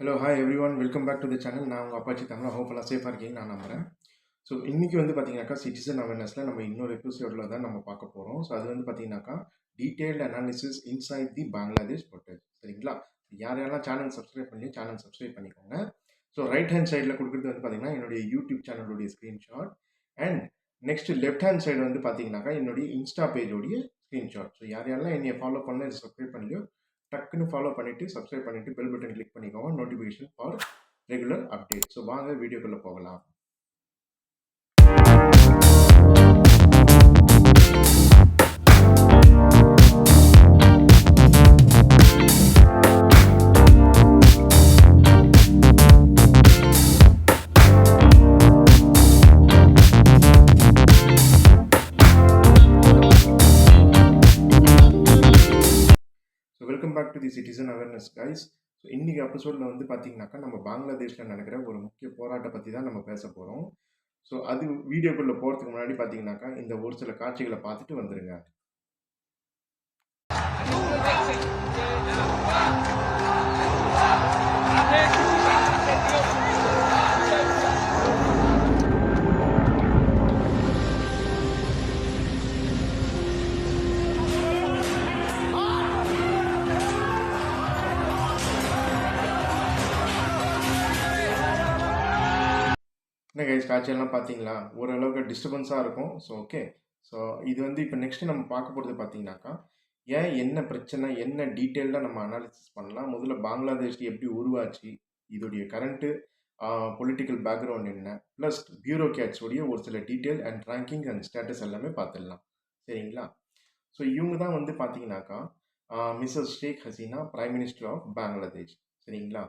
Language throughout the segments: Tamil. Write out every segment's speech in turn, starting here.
Hello, hi everyone. Welcome back to the channel. நான் உங்கள் அப்பாச்சி தமிழ். ஹோப் எல்லாம் சேஃபாக இருக்கீங்க நான் நம்புகிறேன். ஸோ இன்றைக்கி வந்து பார்த்தீங்கன்னாக்கா சிட்டிசன் அவேர்னஸில் நம்ம இன்னொரு எபிசோடில் தான் நம்ம பார்க்க போகிறோம். ஸோ அது வந்து பார்த்தீங்கன்னாக்கா detailed analysis inside the Bangladesh protest. சரிங்களா? யார் யாரெல்லாம் சேனல் சப்ஸ்கிரைப் பண்ணி சேனல் சப்ஸ்கிரைப் பண்ணிக்கோங்க. ஸோ ரைட் ஹேண்ட் சைடில் கொடுக்குறது வந்து பார்த்தீங்கன்னா என்னுடைய யூடியூப் சேனலுடைய screenshot. And next left hand side வந்து பார்த்தீங்கன்னாக்கா என்னுடைய இன்ஸ்டா பேஜோடைய ஸ்க்ரீன்ஷாட். ஸோ யார் யாரெல்லாம் என்னை ஃபாலோ பண்ண சப்ஸ்கிரைப் பண்ணிக்கோ டக்குன்னு ஃபாலோ பண்ணிவிட்டு சப்ஸ்கிரைப் பண்ணிவிட்டு பெல் பட்டன் கிளிக் பண்ணிக்கோங்க. Notification for regular update. So வாங்க வீடியோக்குள்ளே போகலாம். Welcome back to the citizen awareness guys. So இன்றைக்கி எபிசோடில் வந்து பார்த்தீங்கன்னாக்கா நம்ம பங்களாதேஷில் நடக்கிற ஒரு முக்கிய போராட்டம் பற்றி தான் நம்ம பேச போகிறோம். ஸோ அது வீடியோக்குள்ளே போகிறதுக்கு முன்னாடி பார்த்தீங்கன்னாக்கா இந்த ஒரு சில காட்சிகளை பார்த்துட்டு வந்துடுங்க. என்ன கைஸ், காட்சியெல்லாம் பார்த்தீங்களா? ஓரளவுக்கு டிஸ்டர்பன்ஸாக இருக்கும். So okay. ஸோ இது வந்து இப்போ நெக்ஸ்ட்டு நம்ம பார்க்க போகிறது பார்த்தீங்கன்னாக்கா என்ன பிரச்சனை, என்ன டீட்டெயில்டாக நம்ம அனாலிசிஸ் பண்ணலாம். முதல்ல பங்களாதேஷ் எப்படி உருவாச்சு, இதோடைய கரண்ட்டு பொலிட்டிக்கல் பேக்ரவுண்ட் என்ன, ப்ளஸ் பியூரோக்ராட்ஸோடைய ஒரு சில detail and ranking and status எல்லாமே பார்த்துடலாம். சரிங்களா? ஸோ இவங்க தான் வந்து பார்த்தீங்கன்னாக்கா Mrs Sheikh Hasina, prime minister of Bangladesh. சரிங்களா?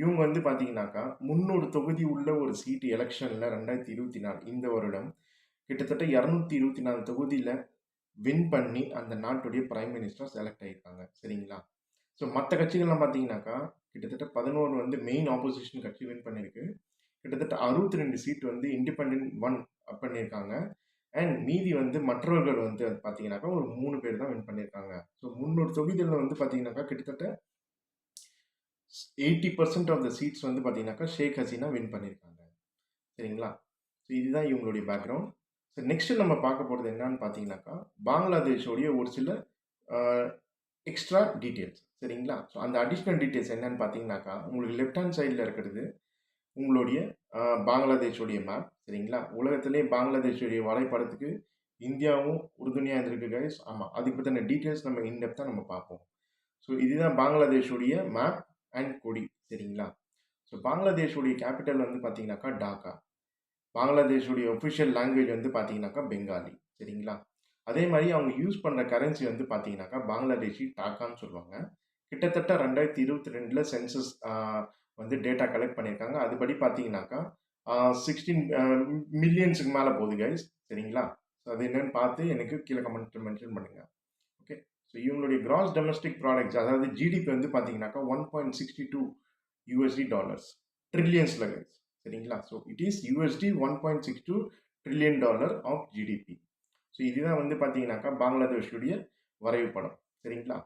இவங்க வந்து பார்த்தீங்கன்னாக்கா 300 தொகுதி உள்ள ஒரு சீட்டு எலெக்ஷனில் 2024 இந்த வருடம் கிட்டத்தட்ட 224 தொகுதியில் வின் பண்ணி அந்த நாட்டுடைய பிரைம் மினிஸ்டர் செலக்ட் ஆகியிருக்காங்க. சரிங்களா? ஸோ மற்ற கட்சிகள்லாம் பார்த்தீங்கன்னாக்கா கிட்டத்தட்ட 11 வந்து மெயின் ஆப்போசிஷன் கட்சி வின் பண்ணியிருக்கு. கிட்டத்தட்ட 62 சீட் வந்து இண்டிபெண்ட் ஒன் பண்ணியிருக்காங்க. அண்ட் மீதி வந்து மற்றவர்கள் வந்து பார்த்தீங்கன்னாக்கா ஒரு 3 பேர் தான் வின் பண்ணியிருக்காங்க. ஸோ 300 தொகுதிகளில் வந்து பார்த்தீங்கன்னாக்கா கிட்டத்தட்ட 80% ஆஃப் த சீட்ஸ் வந்து பார்த்தீங்கன்னாக்கா ஷேக் ஹசீனா வின் பண்ணியிருக்காங்க. சரிங்களா? ஸோ இதுதான் இவங்களுடைய பேக்ரவுண்ட். ஸோ நெக்ஸ்ட்டு நம்ம பார்க்க போகிறது என்னன்னு பார்த்தீங்கன்னாக்கா பங்களாதேஷோடைய ஒரு சில எக்ஸ்ட்ரா டீட்டெயில்ஸ். சரிங்களா? ஸோ அந்த அடிஷ்னல் டீட்டெயில்ஸ் என்னன்னு பார்த்தீங்கன்னாக்கா உங்களுக்கு லெஃப்ட் ஹேண்ட் சைடில் இருக்கிறது உங்களுடைய பங்களாதேஷோடைய மேப். சரிங்களா? உலகத்திலே பங்களாதேஷோடைய வரைபடத்துக்கு இந்தியாவும் உறுதுணையாக இருந்திருக்கு கைஸ். ஆமாம், அதுக்கு பற்றின டீட்டெயில்ஸ் நம்ம இன்டெப்த்தாக நம்ம பார்ப்போம். ஸோ இதுதான் பங்களாதேஷோடைய மேப் அண்ட் கொடி. சரிங்களா? ஸோ பங்களாதேஷோடைய கேபிட்டல் வந்து பார்த்தீங்கன்னாக்கா டாக்கா. பங்களாதேஷோடைய ஒஃபிஷியல் லாங்குவேஜ் வந்து பார்த்தீங்கன்னாக்கா பெங்காலி. சரிங்களா? அதே மாதிரி அவங்க யூஸ் பண்ணுற கரன்சி வந்து பார்த்தீங்கன்னாக்கா பங்களாதேஷி டாக்கான்னு சொல்லுவாங்க. கிட்டத்தட்ட 2022 சென்சஸ் வந்து டேட்டா கலெக்ட் பண்ணியிருக்காங்க. அதுபடி பார்த்தீங்கன்னாக்கா 16 மில்லியன்ஸுக்கு மேலே போகுது கைஸ். சரிங்களா? ஸோ அது என்னன்னு பார்த்து எனக்கு கீழே கமெண்ட் மென்ஷன் பண்ணுங்கள். ஓகே. ஸோ இவங்களுடைய கிராஸ் டொமஸ்டிக் ப்ராடக்ட்ஸ் அதாவது ஜிடிபி வந்து பார்த்தீங்கன்னாக்கா $1.62 ட்ரில்லியன்ஸில் கைஸ். சரிங்களா? So it is $1.62 trillion of GDP. So இதுதான் வந்து பார்த்தீங்கன்னாக்கா பங்களாதேஷுடைய வரைவு படம். சரிங்களா?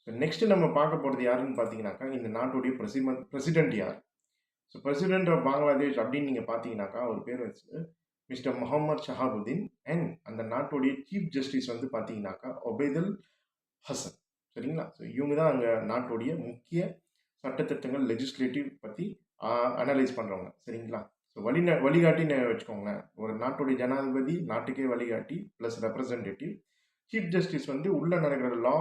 ஸோ நெக்ஸ்ட் நம்ம பார்க்க போகிறது யாருன்னு பார்த்தீங்கன்னாக்கா இந்த நாட்டுடைய பிரசிடென்ட் யார். ஸோ பிரசிடென்ட் ஆஃப் பங்களாதேஷ் அப்படின்னு நீங்கள் பார்த்தீங்கன்னாக்கா அவர் பேர் வச்சு மிஸ்டர் முகமது ஷஹாபுதீன். அண்ட் அந்த நாட்டுடைய சீஃப் ஜஸ்டிஸ் வந்து பார்த்தீங்கன்னாக்கா ஒபைதுல் ஹசன். சரிங்களா? ஸோ இவங்க தான் அங்கே நாட்டுடைய முக்கிய சட்டத்திட்டங்கள் லெஜிஸ்லேட்டிவ் பற்றி அனலைஸ் பண்ணுறவங்க. சரிங்களா? ஸோ வழிகாட்டின்னு வச்சுக்கோங்களேன். ஒரு நாட்டுடைய ஜனாதிபதி நாட்டுக்கே வழிகாட்டி ப்ளஸ் ரெப்ரசன்டேட்டிவ். சீஃப் ஜஸ்டிஸ் வந்து உள்ளே நடக்கிற லா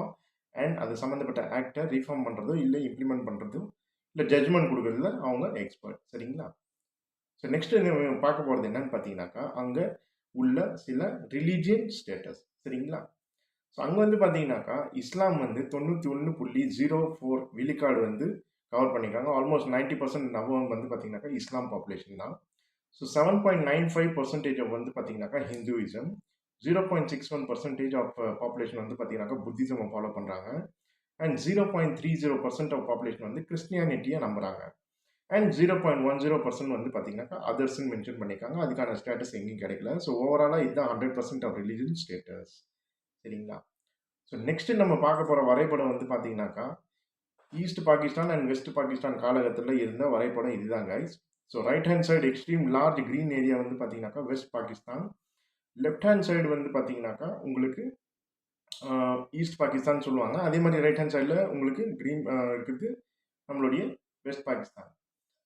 அண்ட் அது சம்மந்தப்பட்ட ஆக்டை ரீஃபார்ம் பண்ணுறதோ இல்லை இம்ப்ளிமெண்ட் பண்ணுறதோ இல்லை ஜட்ஜ்மெண்ட் கொடுக்குறதுல அவங்க எக்ஸ்பர்ட். சரிங்களா? ஸோ நெக்ஸ்ட்டு பார்க்க போகிறது என்னன்னு பார்த்தீங்கன்னாக்கா அங்கே உள்ள சில ரிலீஜியன் ஸ்டேட்டஸ். சரிங்களா? ஸோ அங்கே வந்து பார்த்தீங்கன்னாக்கா இஸ்லாம் வந்து 91.04 விழுக்காடு வந்து கவர் பண்ணியிருக்காங்க. ஆல்மோஸ்ட் 90% நபம் வந்து பார்த்தீங்கன்னாக்கா இஸ்லாம் பாப்புலேஷன் தான். ஸோ 7.95% வந்து பார்த்தீங்கன்னாக்கா ஹிந்துவிசம், 0.61% ஆஃப் பாப்புலேஷன் வந்து பார்த்தீங்கன்னாக்கா புத்திசமை ஃபாலோ பண்ணுறாங்க. அண்ட் 0.30% ஆஃப் பாப்புலேஷன் வந்து கிறிஸ்டியானிட்டியை நம்புகிறாங்க. அண்ட் 0.10% வந்து பார்த்தீங்கன்னாக்கா அதர்ஸ்ன்னு மென்ஷன் பண்ணியிருக்காங்க. அதுக்கான ஸ்டேட்டஸ் எங்கேயும் கிடைக்கல. ஸோ ஓவராலாக இதுதான் 100% ஆஃப் ரிலீஜன் ஸ்டேட்டஸ். சரிங்களா? ஸோ நெக்ஸ்ட்டு நம்ம பார்க்க போகிற வரைபடம் வந்து பார்த்தீங்கன்னாக்கா East Pakistan and West Pakistan காலகட்டத்தில் இருந்த வரைபடம் இதுதான் guys. So right hand side extreme large green area வந்து பார்த்தீங்கன்னாக்கா West Pakistan. Left hand side வந்து பார்த்தீங்கன்னாக்கா உங்களுக்கு ஈஸ்ட் பாகிஸ்தான் சொல்லுவாங்க. அதே மாதிரி ரைட் ஹேண்ட் சைடில் உங்களுக்கு க்ரீன் இருக்குது நம்மளுடைய வெஸ்ட் பாகிஸ்தான்.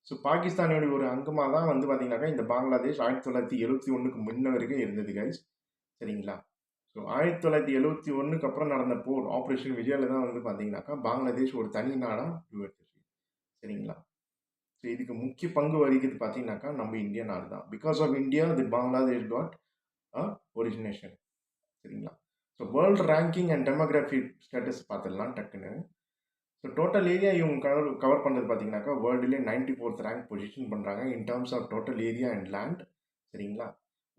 ஸோ பாகிஸ்தானுடைய ஒரு அங்கமாக தான் வந்து பார்த்தீங்கன்னாக்கா இந்த பங்களாதேஷ் 1971க்கு முன்ன வரைக்கும் இருந்தது கைஸ். சரிங்களா? ஸோ 1971க்கு அப்புறம் நடந்த போர் ஆப்ரேஷன் விஜயாவில் தான் வந்து பார்த்தீங்கன்னாக்கா பங்களாதேஷ் ஒரு தனி நாடாக உருவெடுத்துச்சு. சரிங்களா? ஸோ இதுக்கு முக்கிய பங்கு வகிக்கிறது பார்த்தீங்கன்னாக்கா நம்ம இந்திய நாடு தான். Because of India the Bangladesh got origination. சரிங்களா? So world ranking and demography status பார்த்துடலாம் டக்குன்னு. ஸோ டோட்டல் ஏரியா இவங்க கவர் பண்ணுறது பார்த்தீங்கன்னாக்கா வேர்ல்டுலேயே 94th ரேங்க் பொசிஷன் பண்ணுறாங்க in terms of total area and land. சரிங்களா?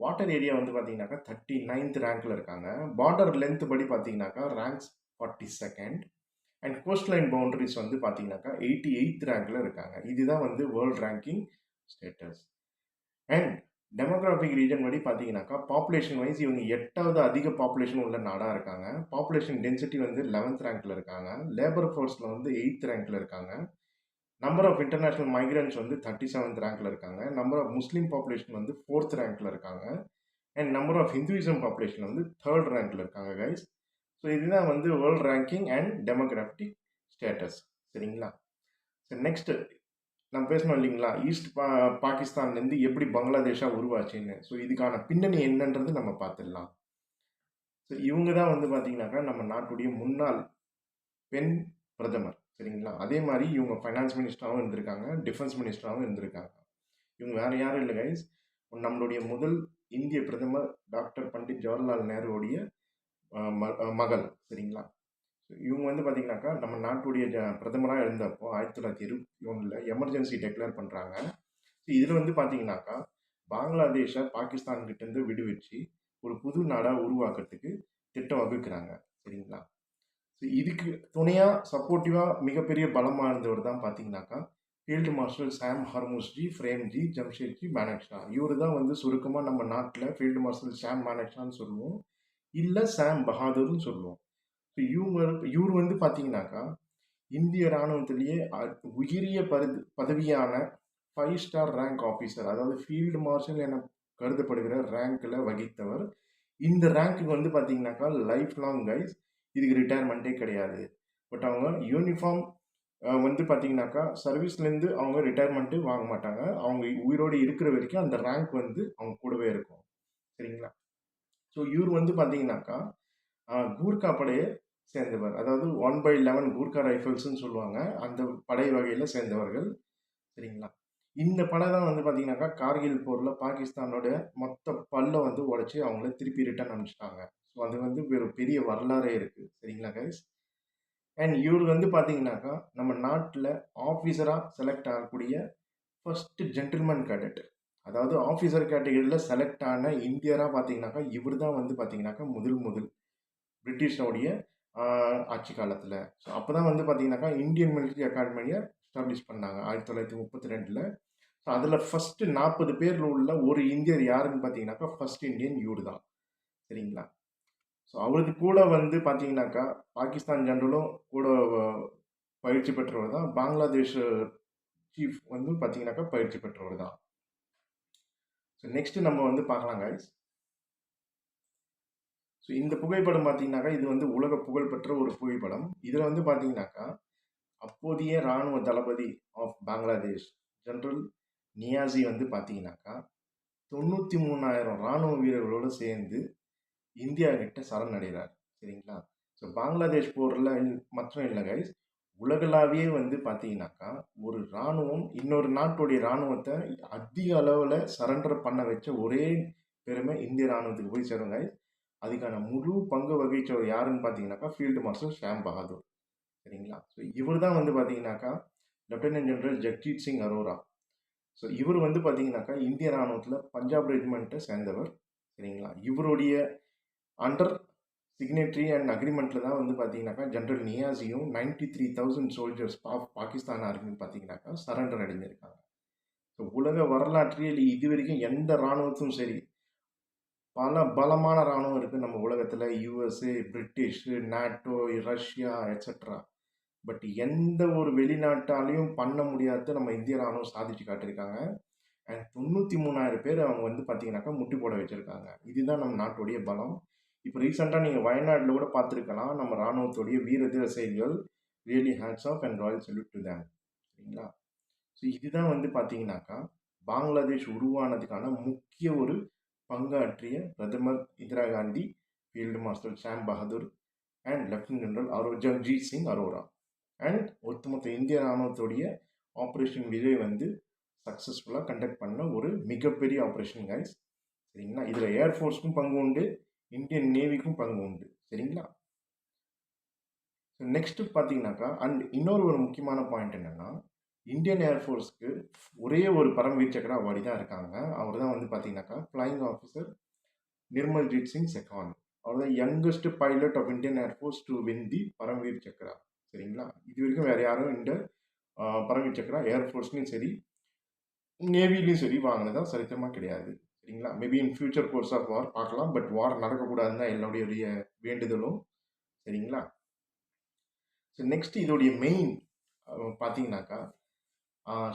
வாட்டர் ஏரியா வந்து பார்த்தீங்கன்னாக்கா 39th ரேங்க்கில் இருக்காங்க. பார்டர் லென்த் படி பார்த்தீங்கன்னாக்கா ranks 42nd. And coastline boundaries வந்து பார்த்தீங்கன்னாக்கா 88th ரேங்க்கில் இருக்காங்க. இதுதான் வந்து world ranking status. And demographic region படி பார்த்தீங்கன்னாக்கா பாப்புலேஷன் வைஸ் இவங்க 8வது அதிக பாப்புலேஷன் உள்ள நாடாக இருக்காங்க. பாப்புலேஷன் டென்சிட்டி வந்து 11th ரேங்க்கில் இருக்காங்க. லேபர் ஃபோர்ஸில் வந்து 8th ரேங்க்கில் இருக்காங்க. நம்பர் ஆஃப் இன்டர்நேஷ்னல் மைக்ரன்ஸ் வந்து 37th ரேங்க்கில் இருக்காங்க. நம்பர் ஆஃப் முஸ்லீம் பாப்புலேஷன் வந்து 4th ரேங்க்கில் இருக்காங்க. And number of Hinduism population வந்து 3rd ரேங்க்கில் இருக்காங்க கைஸ். ஸோ இதுதான் வந்து world ranking and demographic status. சரிங்களா? ஸோ நெக்ஸ்ட்டு நம்ம பேசணும் இல்லைங்களா, ஈஸ்ட் பாகிஸ்தான்லேருந்து எப்படி பங்களாதேஷாக உருவாச்சுன்னு. ஸோ இதுக்கான பின்னணி என்னன்றது நம்ம பார்த்துடலாம். ஸோ இவங்க தான் வந்து பார்த்தீங்கன்னாக்கா நம்ம நாட்டுடைய முன்னாள் பெண் பிரதமர். சரிங்களா? அதே மாதிரி இவங்க ஃபைனான்ஸ் மினிஸ்டராகவும் இருந்திருக்காங்க, டிஃபென்ஸ் மினிஸ்டராகவும் இருந்திருக்காங்க. இவங்க வேறு யாரும் இல்லை கைஸ், நம்மளுடைய முதல் இந்திய பிரதமர் டாக்டர் பண்டிட் ஜவஹர்லால் நேருடைய மகள். சரிங்களா? இவங்க வந்து பார்த்தீங்கன்னாக்கா நம்ம நாட்டுடைய பிரதமராக இருந்தப்போ 1921 எமர்ஜென்சி டெக்ளேர் பண்ணுறாங்க. ஸோ இதில் வந்து பார்த்தீங்கன்னாக்கா பங்களாதேஷை பாகிஸ்தான்கிட்டேருந்து விடுவிச்சு ஒரு புது நாடாக உருவாக்குறதுக்கு திட்டம் வகுக்கிறாங்க. சரிங்களா? ஸோ இதுக்கு துணையாக சப்போர்ட்டிவாக மிகப்பெரிய பலமாக இருந்தவர் தான் பார்த்தீங்கன்னாக்கா ஃபீல்டு மார்ஷல் சாம் ஹர்முஸ்ஜி, ஃப்ரேம்ஜி, ஜம்ஷெட்ஜி மானெக்ஷா. இவர் தான் வந்து சுருக்கமாக நம்ம நாட்டில் ஃபீல்டு மார்ஷல் சாம் மானெக்ஷான்னு சொல்லுவோம், இல்லை சாம் பஹாதூர்னு சொல்லுவோம். ஸோ இவர் வந்து பார்த்தீங்கன்னாக்கா இந்திய இராணுவத்திலேயே உயரிய பதவியான 5 ஸ்டார் ரேங்க் ஆஃபீஸர், அதாவது ஃபீல்டு மார்ஷல் என கருதப்படுகிற ரேங்க்கில் வகித்தவர். இந்த ரேங்க்கு வந்து பார்த்தீங்கன்னாக்கா லைஃப் லாங் கைஸ், இதுக்கு ரிட்டையர்மெண்ட்டே கிடையாது. பட் அவங்க யூனிஃபார்ம் வந்து பார்த்தீங்கன்னாக்கா சர்வீஸ்லேருந்து அவங்க ரிட்டையர்மெண்ட்டு வாங்க மாட்டாங்க. அவங்க உயிரோடு இருக்கிற வரைக்கும் அந்த ரேங்க் வந்து அவங்க கூடவே இருக்கும். சரிங்களா? ஸோ இவர் வந்து பார்த்தீங்கன்னாக்கா கூர்கா படையை சேர்ந்தவர், அதாவது 1/11 கூர்கா ரைஃபிள்ஸ்ன்னு சொல்லுவாங்க, அந்த படை வகையில் சேர்ந்தவர்கள். சரிங்களா? இந்த படை தான் வந்து பார்த்தீங்கன்னாக்கா கார்கில் போரில் பாகிஸ்தானோட மொத்த பல்லை வந்து உடைச்சி அவங்கள திருப்பி ரிட்டர்ன் அனுப்பிச்சிட்டாங்க. ஸோ அது வந்து ஒரு பெரிய வரலாறே இருக்குது. சரிங்களா கைஸ்? அண்ட் இவர் வந்து பார்த்தீங்கன்னாக்கா நம்ம நாட்டில் ஆஃபீஸராக செலக்ட் ஆகக்கூடிய ஃபஸ்ட்டு ஜென்டில்மேன் கேடட், அதாவது ஆஃபீஸர் கேட்டகரியில் செலக்ட் ஆன இந்தியராக பார்த்தீங்கன்னாக்கா இவர் தான் வந்து பார்த்தீங்கன்னாக்கா முதல் பிரிட்டிஷோடைய ஆட்சி காலத்தில். ஸோ அப்போ தான் வந்து பார்த்தீங்கன்னாக்கா இந்தியன் மிலிட்ரி அகாடமியை எஸ்டாப்ளிஷ் பண்ணாங்க 1932. ஸோ அதில் ஃபஸ்ட்டு 40 பேரில் உள்ள ஒரு இந்தியர் யாருன்னு பார்த்தீங்கன்னாக்கா ஃபஸ்ட் இந்தியன் இவர் தான். சரிங்களா? ஸோ அவருக்கு கூட வந்து பார்த்தீங்கன்னாக்கா பாகிஸ்தான் ஜெனரலும் கூட பயிற்சி பெற்றவர் தான். பங்களாதேஷ் சீஃப் வந்து பார்த்தீங்கன்னாக்கா பயிற்சி பெற்றவர் தான். ஸோ நெக்ஸ்ட்டு நம்ம வந்து பார்க்கலாம் கைஸ். ஸோ இந்த புகைப்படம் பார்த்தீங்கன்னாக்கா இது வந்து உலக புகழ்பெற்ற ஒரு புகைப்படம். இதில் வந்து பார்த்தீங்கன்னாக்கா அப்போதைய இராணுவ தளபதி ஆஃப் பங்களாதேஷ் ஜெனரல் நியாசி வந்து பார்த்தீங்கன்னாக்கா 93,000 இராணுவ வீரர்களோடு சேர்ந்து இந்தியா கிட்ட சரணடைகிறார். சரிங்களா? ஸோ பங்களாதேஷ் போரில் மற்றும் இல்லை கைஸ், உலகளாவியே வந்து பார்த்தீங்கன்னாக்கா ஒரு இராணுவம் இன்னொரு நாட்டுடைய இராணுவத்தை அதிக அளவில் சரண்டர் பண்ண வச்ச ஒரே பெருமை இந்திய இராணுவத்துக்கு போய் சேரும் கைஸ். அதுக்கான முழு பங்கு வகிச்சவர் யாருன்னு பார்த்தீங்கன்னாக்கா ஃபீல்டு மார்ஷல் ஷாம் பஹாதூர். சரிங்களா? ஸோ இவர் தான் வந்து பார்த்தீங்கன்னாக்கா lieutenant general Jagjit Singh Arora. So இவர் வந்து பார்த்தீங்கன்னாக்கா இந்திய இராணுவத்தில் பஞ்சாப் ரெஜிமெண்ட்டை சேர்ந்தவர். சரிங்களா? இவருடைய அண்டர் சிக்னேட்ரி அண்ட் அக்ரிமெண்ட்டில் தான் வந்து பார்த்தீங்கன்னாக்கா ஜெனரல் நியாசியும் 93,000 சோல்ஜர்ஸ் பாகிஸ்தான் ஆர்மின்னு பார்த்தீங்கன்னாக்கா சரண்டர் அடைஞ்சிருக்காங்க. ஸோ உலக வரலாற்றில் இது வரைக்கும் எந்த இராணுவத்தும் சரி, பல பலமான இராணுவம் இருக்குது நம்ம உலகத்தில். USA, British, NATO, Russia et cetera. But எந்த ஒரு வெளிநாட்டாலையும் பண்ண முடியாதது நம்ம இந்திய ராணுவம் சாதிச்சு காட்டியிருக்காங்க. அண்ட் 93,000 பேர் அவங்க வந்து பார்த்தீங்கன்னாக்கா முட்டி போட வச்சிருக்காங்க. இதுதான் நம்ம நாட்டுடைய பலம். இப்போ ரீசெண்டாக நீங்கள் வயநாட்டில் கூட பார்த்துருக்கலாம். நம்ம ராணுவத்துடைய வீர தீர செயல்கள் really hats off and royal salute to them. சரிங்களா? ஸோ இதுதான் வந்து பார்த்தீங்கன்னாக்கா பங்களாதேஷ் உருவானதுக்கான முக்கிய ஒரு பங்காற்றிய பிரதமர் Indira Gandhi, field marshal Sam Bahadur and lieutenant general Jagjit Singh Arora and ஒட்டுமொத்த இந்திய ராணுவத்துடைய ஆப்ரேஷன் விஜய் வந்து சக்ஸஸ்ஃபுல்லாக கண்டக்ட் பண்ண ஒரு மிகப்பெரிய ஆப்ரேஷன் கைஸ். சரிங்களா? இதில் ஏர்ஃபோர்ஸ்க்கும் பங்கு உண்டு, இந்தியன் நேவிக்கும் பங்கு உண்டு. சரிங்களா? நெக்ஸ்ட்டு பார்த்தீங்கன்னாக்கா அண்ட் இன்னொரு ஒரு முக்கியமான பாயிண்ட் என்னென்னா, இந்தியன் ஏர்ஃபோர்ஸ்க்கு ஒரே ஒரு பரம்வீர் சக்ரா அவார்டி தான் இருக்காங்க. அவர் தான் வந்து பார்த்தீங்கன்னாக்கா ஃப்ளைங் ஆஃபீஸர் நிர்மல்ஜித் சிங் செகான். அவர் தான் youngest pilot of Indian air force to win the Paramvir Chakra. சரிங்களா? இது வரைக்கும் வேறு யாரும் இந்த பரம்வீர் சக்ரா ஏர்ஃபோர்ஸ்லையும் சரி நேவிலையும் சரி வாங்கினதா சரித்திரமாக கிடையாது. சரிங்களா? Maybe in future course of war பார்க்கலாம். பட் வார் நடக்கக்கூடாதுன்னு தான் என்னுடைய வேண்டுதலும். சரிங்களா? ஸோ நெக்ஸ்ட் இதோடைய மெயின் பார்த்தீங்கன்னாக்கா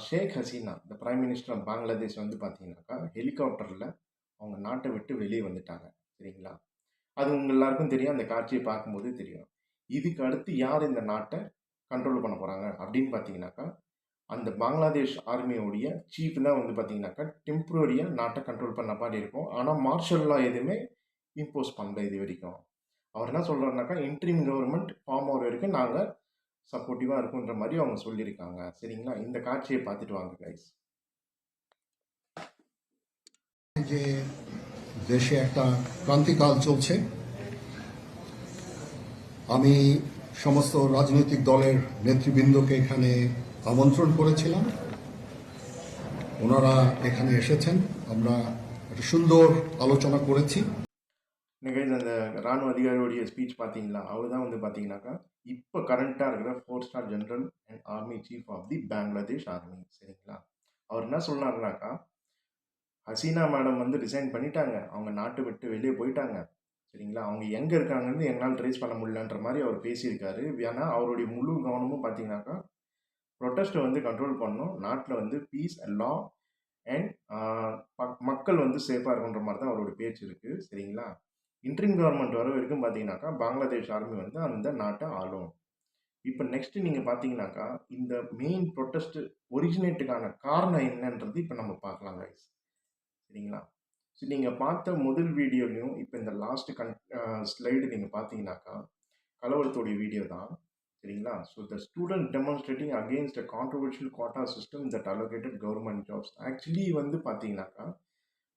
Sheikh Hasina the prime minister of Bangladesh வந்து பார்த்தீங்கன்னாக்கா ஹெலிகாப்டரில் அவங்க நாட்டை விட்டு வெளியே வந்துட்டாங்க. சரிங்களா? அது உங்கள் எல்லாருக்கும் தெரியும். அந்த காட்சியை பார்க்கும்போது தெரியும். இதுக்கு அடுத்து யார் இந்த நாட்டை கண்ட்ரோல் பண்ண போகிறாங்க அப்படின்னு பார்த்தீங்கன்னாக்கா அந்த பங்களாதேஷ் ஆர்மியோடைய சீஃப் தான் வந்து பார்த்தீங்கன்னாக்கா டெம்பரரியாக நாட்டை கண்ட்ரோல் பண்ண மாதிரி இருக்கும். ஆனால் மார்ஷல் லா எதுவுமே இம்போஸ் பண்ணல இது வரைக்கும். அவர் என்ன சொல்கிறாருனாக்கா இன்ட்ரீம் கவர்மெண்ட் ஃபார்ம் ஆகிற வரைக்கும் நாங்கள் சப்போர்ட்டிவாக இருக்குன்ற மாதிரி அவங்க சொல்லியிருக்காங்க. சரிங்களா? இந்த காட்சியை பார்த்துட்டு வாங்க கைஸ். যে দেশে একটা ক্রান্তিকাল চলছে, আমি সমস্ত রাজনৈতিক দলের নেতৃবৃন্দকে এখানে আমন্ত্রণ করেছিলাম। ওনারা এখানে এসেছেন, আমরা একটা সুন্দর আলোচনা করেছি। கைஸ் அந்த ராணுவ அதிகாரியோடைய ஸ்பீச் பார்த்தீங்களா? அவர் தான் வந்து பார்த்தீங்கன்னாக்கா இப்போ கரண்ட்டாக இருக்கிற 4 star general and army chief of the Bangladesh army. சரிங்களா? அவர் என்ன சொன்னார்னாக்கா ஹசீனா மேடம் வந்து ரிசைன் பண்ணிட்டாங்க. அவங்க நாட்டை விட்டு வெளியே போயிட்டாங்க. சரிங்களா? அவங்க எங்கே இருக்காங்கன்னு என்னால் ட்ரேஸ் பண்ண முடியலன்ற மாதிரி அவர் பேசியிருக்காரு. ஏன்னா அவருடைய முழு கவனமும் பார்த்தீங்கன்னாக்கா ப்ரொட்டஸ்ட்டை வந்து கண்ட்ரோல் பண்ணணும், நாட்டில் வந்து பீஸ் லா அண்ட் மக்கள் வந்து சேஃபாக இருக்குன்ற மாதிரி தான் அவரோட பேச்சு இருக்குது. சரிங்களா? இன்ட்ரீம் கவர்மெண்ட் வர வரைக்கும் பார்த்தீங்கன்னாக்கா பங்களாதேஷ் ஆர்மி வந்து அந்த நாட்டை ஆளும். இப்போ நெக்ஸ்ட்டு நீங்கள் பார்த்தீங்கன்னாக்கா இந்த மெயின் ப்ரொட்டஸ்ட்டு ஒரிஜினேட்டுக்கான காரணம் என்னன்றது இப்போ நம்ம பார்க்கலாம் கைஸ். சரிங்களா? ஸோ நீங்கள் பார்த்த முதல் வீடியோலையும் இப்போ இந்த லாஸ்ட் ஸ்லைடு நீங்கள் பார்த்தீங்கன்னாக்கா கலவரத்துடைய வீடியோ தான். சரிங்களா? So the student demonstrating against a controversial quota system that allocated government jobs. Actually வந்து பார்த்தீங்கன்னாக்கா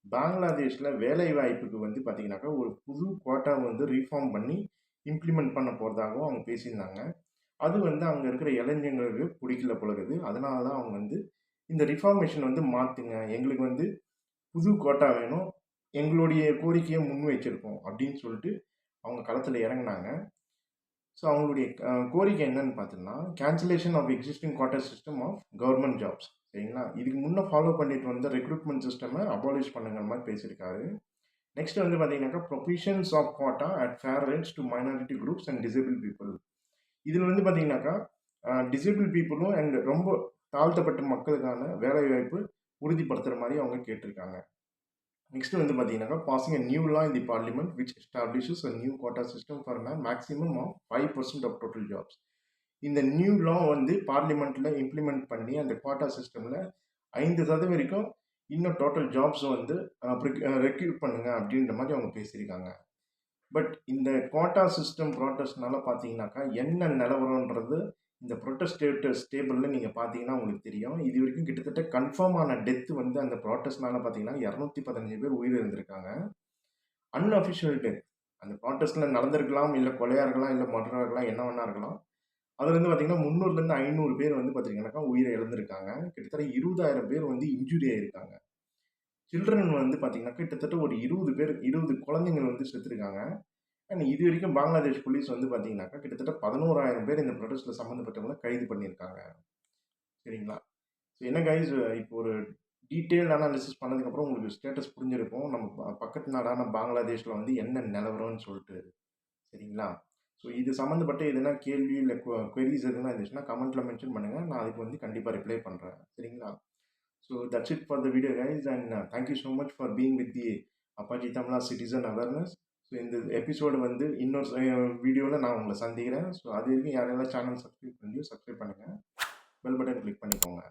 பங்களாதேஷில் வேலை வாய்ப்புக்கு வந்து பார்த்தீங்கன்னாக்கா ஒரு புது குவாட்டா வந்து ரீஃபார்ம் பண்ணி இம்ப்ளிமெண்ட் பண்ண போகிறதாகவும் அவங்க பேசியிருந்தாங்க. அது வந்து அங்கே இருக்கிற இளைஞர்களுக்கு பிடிக்கல போலகுது. அதனால தான் அவங்க வந்து இந்த ரிஃபார்மேஷன் வந்து மாற்றுங்க, எங்களுக்கு வந்து புது கோட்டா வேணும், எங்களுடைய கோரிக்கையை முன் வச்சிருக்கோம் அப்படின்னு சொல்லிட்டு அவங்க களத்தில் இறங்கினாங்க. ஸோ அவங்களுடைய கோரிக்கை என்னன்னு பார்த்தீங்கன்னா cancellation of existing quota system of government jobs. சரிங்களா? இதுக்கு முன்னே ஃபாலோ பண்ணிட்டு வந்த ரெக்ரூட்மெண்ட் சிஸ்டமை அபாலிஷ் பண்ணுங்கிற மாதிரி பேசியிருக்காரு. நெக்ஸ்ட் வந்து பார்த்தீங்கன்னாக்கா provisions of quota at fair rates to minority groups and disable people. இதில் வந்து பார்த்தீங்கன்னாக்கா டிசேபிள் பீப்புளும் அண்ட் ரொம்ப தாழ்த்தப்பட்ட மக்களுக்கான வேலைவாய்ப்பு உறுதிப்படுத்துகிற மாதிரி அவங்க கேட்டிருக்காங்க. நெக்ஸ்ட் வந்து பார்த்தீங்கன்னாக்கா passing a new law in the parliament which establishes a new quota system for maximum of 5% of total jobs. இந்த நியூ லா வந்து பார்லிமெண்ட்டில் இம்ப்ளிமெண்ட் பண்ணி அந்த கோட்டா சிஸ்டமில் 5% வரைக்கும் இன்னும் டோட்டல் ஜாப்ஸ் வந்து ரெக்ரூட் பண்ணுங்க அப்படின்ற மாதிரி அவங்க பேசியிருக்காங்க. பட் இந்த கோட்டா சிஸ்டம் ப்ராட்டஸ்ட்னால பார்த்தீங்கன்னாக்கா என்ன நிலவரன்றது இந்த ப்ரொட்டஸ்டேட்டர்ஸ் டேபிளில் நீங்கள் பார்த்தீங்கன்னா உங்களுக்கு தெரியும். இது வரைக்கும் கிட்டத்தட்ட கன்ஃபார்ம் ஆன டெத்து வந்து அந்த ப்ராட்டஸ்ட்னால பார்த்தீங்கன்னா 215 பேர் உயிர் இருந்திருக்காங்க. அன்அஃபிஷியல் டெத் அந்த ப்ராட்டஸ்ட்டில் நடந்திருக்கலாம், இல்லை கொலையாக இருக்கலாம், இல்லை மர்டராக இருக்கலாம், என்ன வேணா இருக்கலாம். அதில் வந்து பார்த்தீங்கன்னா 300லேருந்து 500 பேர் வந்து பார்த்தீங்கன்னாக்கா உயிரை இழந்திருக்காங்க. கிட்டத்தட்ட 20,000 பேர் வந்து இன்ஜுரி ஆகிருக்காங்க. சில்ட்ரன் வந்து பார்த்தீங்கன்னா கிட்டத்தட்ட ஒரு 20 குழந்தைங்கள் வந்து செத்துருக்காங்க. அண்ட் இது வரைக்கும் பங்களாதேஷ் போலீஸ் வந்து பார்த்தீங்கன்னாக்கா கிட்டத்தட்ட 11,000 பேர் இந்த ப்ரொடெஸ்ட்டில் சம்மந்தப்பட்டவங்களை கைது பண்ணியிருக்காங்க. சரிங்களா? ஸோ என்ன கைஸ், இப்போ ஒரு டீட்டெயில்டு அனாலிசிஸ் பண்ணதுக்கப்புறம் உங்களுக்கு ஸ்டேட்டஸ் புரிஞ்சிருக்கும் நம்ம பக்கத்து நாடான பங்களாதேஷில் வந்து என்ன நிலவரம்னு சொல்லிட்டு. சரிங்களா? ஸோ இது சம்மந்தப்பட்ட எதுனா கேள்வி இல்லை queries எதுனா இருந்துச்சுன்னா கமெண்ட்டில் மென்ஷன் பண்ணுங்கள். நான் அதுக்கு வந்து கண்டிப்பாக ரிப்ளை பண்ணுறேன். சரிங்களா? So that's it for the video guys and thank you so much for being with the Apache Tamizha citizen awareness. So இந்த எபிசோடு வந்து இன்னொரு வீடியோவில் நான் உங்களை சந்திக்கிறேன். ஸோ அது வரைக்கும் யாரெல்லாம் சேனல் சப்ஸ்கிரைப் பண்ணுங்கள், பெல் பட்டன் கிளிக் பண்ணிக்கோங்க.